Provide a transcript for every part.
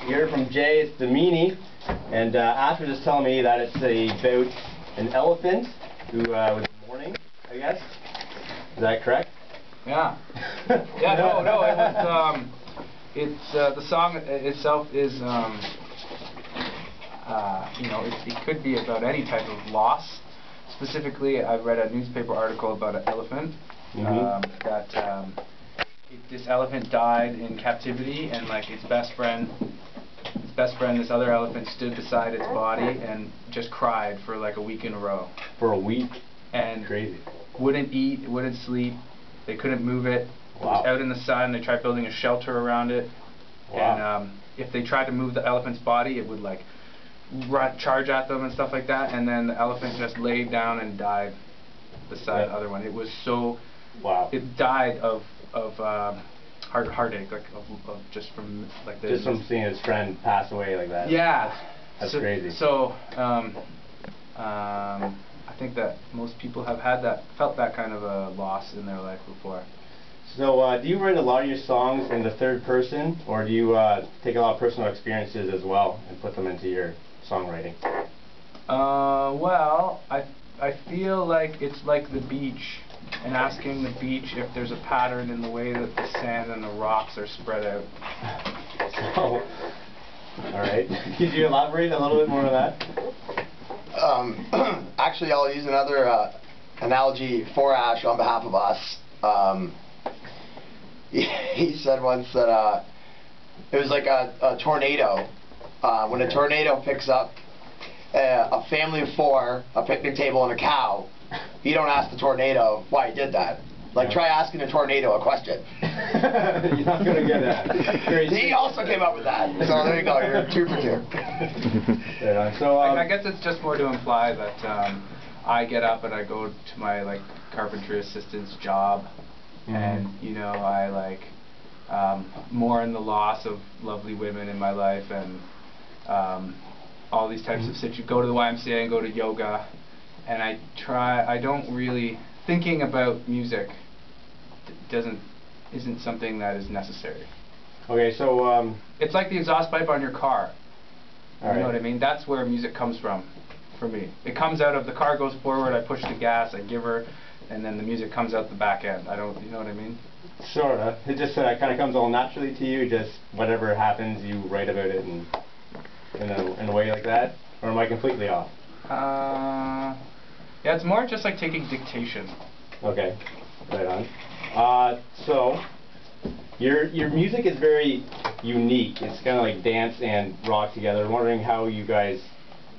You heard from Jay, it's the meanie, and Ash was just telling me that it's about an elephant who was mourning, I guess. Is that correct? Yeah. Yeah, no, it was, the song itself is, you know, it could be about any type of loss. Specifically, I read a newspaper article about an elephant, this elephant died in captivity, and like its best friend, this other elephant, stood beside its body and just cried for like a week in a row. For a week? And crazy. Wouldn't eat, wouldn't sleep. They couldn't move it. It was out in the sun. They tried building a shelter around it. Wow. And if they tried to move the elephant's body, it would like charge at them and stuff like that. And then the elephant just laid down and died beside the other one. It was so. Wow. It died of heartache, like of just from like the. Just from seeing his friend pass away like that. Yeah. That's crazy. So. I think that most people have felt that kind of a loss in their life before. So, do you write a lot of your songs in the third person, or do you take a lot of personal experiences as well and put them into your songwriting? Well, I feel like it's like the beach, and asking the beach if there's a pattern in the way that the sand and the rocks are spread out. So, all right. Could you elaborate a little bit more on that? Actually, I'll use another analogy for Ash on behalf of us. He said once that it was like a tornado. When a tornado picks up a family of 4, a picnic table, and a cow, you don't ask the tornado why he did that. Like, try asking a tornado a question. You're not going to get that. He also came up with that. So there you go. You're 2 for 2. Yeah, so, I guess it's just more to imply that I get up and I go to my like carpentry assistant's job, and you know I like mourn the loss of lovely women in my life, and all these types of situations. Go to the YMCA and go to yoga, and I don't really thinking about music. Isn't something that is necessary. Okay, so it's like the exhaust pipe on your car. You know what I mean? That's where music comes from, for me. It comes out of the car goes forward, I push the gas, I give her, and then the music comes out the back end. You know what I mean? Sorta. It just kind of comes all naturally to you. Just whatever happens, you write about it in a way like that. Or am I completely off? Yeah, it's more just like taking dictation. Okay, right on. So, your music is very unique. It's kind of like dance and rock together. I'm wondering how you guys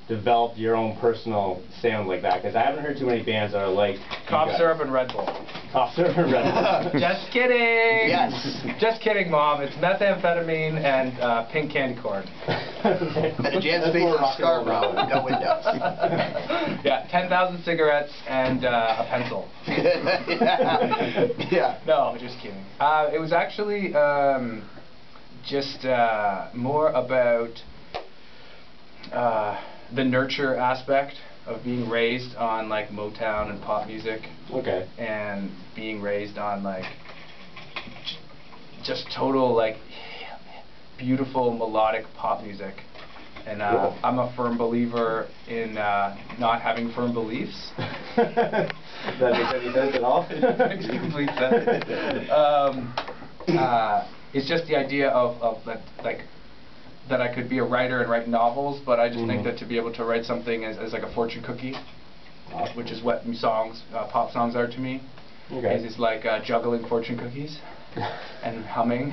developed your own personal sound like that, because I haven't heard too many bands that are like Cough syrup and Red Bull. Cough syrup and Red Bull. Just kidding! Yes. Just kidding, Mom. It's methamphetamine and pink candy corn. And Jan's face is Scarborough with no windows. Yeah, 10,000 cigarettes and a pencil. Yeah. No, just kidding. It was actually just more about the nurture aspect of being raised on like Motown and pop music. Okay. And being raised on like just total like beautiful melodic pop music. And cool. I'm a firm believer in not having firm beliefs. That makes any sense at all? Makes complete sense. It's just the idea of that, like, that I could be a writer and write novels, but I just think that to be able to write something as like a fortune cookie, which is what songs, pop songs are to me, is like juggling fortune cookies and humming.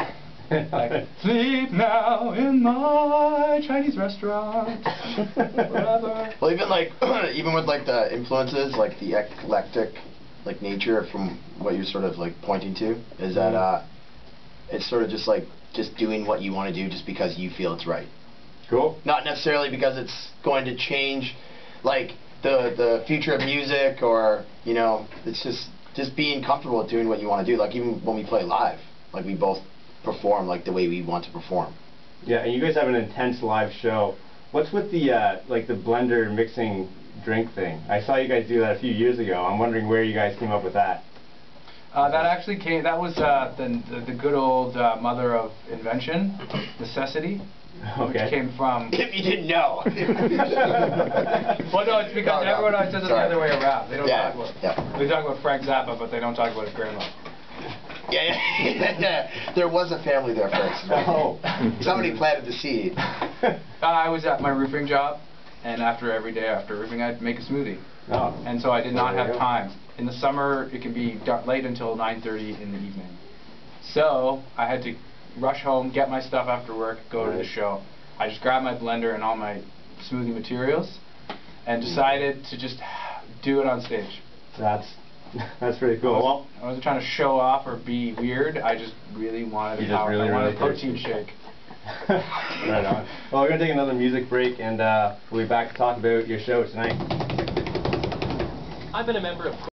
Like, sleep now in my Chinese restaurant forever. Well, even like even with like the influences, like the eclectic like nature from what you're sort of like pointing to, is that it's sort of just like doing what you want to do just because you feel it's right. Cool. Not necessarily because it's going to change like the future of music, or you know, it's just being comfortable with doing what you want to do. Like even when we play live, like we both perform like the way we want to perform. Yeah, and you guys have an intense live show. What's with the like the blender mixing drink thing? I saw you guys do that a few years ago. I'm wondering where you guys came up with that. That actually came. That was the good old mother of invention, necessity. Okay. which came from... If you didn't know. Well, no, it's because everyone always says it the other way around. They don't talk about... They talk about Frank Zappa, but they don't talk about his grandma. Yeah. There was a family there first. Oh. Somebody planted the seed. I was at my roofing job, and every day after roofing, I'd make a smoothie. Oh. And so I did not have time. In the summer, it can be late until 9:30 in the evening. So I had to rush home, get my stuff after work, go to the show. I just grabbed my blender and all my smoothie materials, and decided to just do it on stage. That's pretty cool. I wasn't trying to show off or be weird. I just really wanted I wanted a protein shake. Right on. Well, we're going to take another music break, and we'll be back to talk about your show tonight. I've been a member of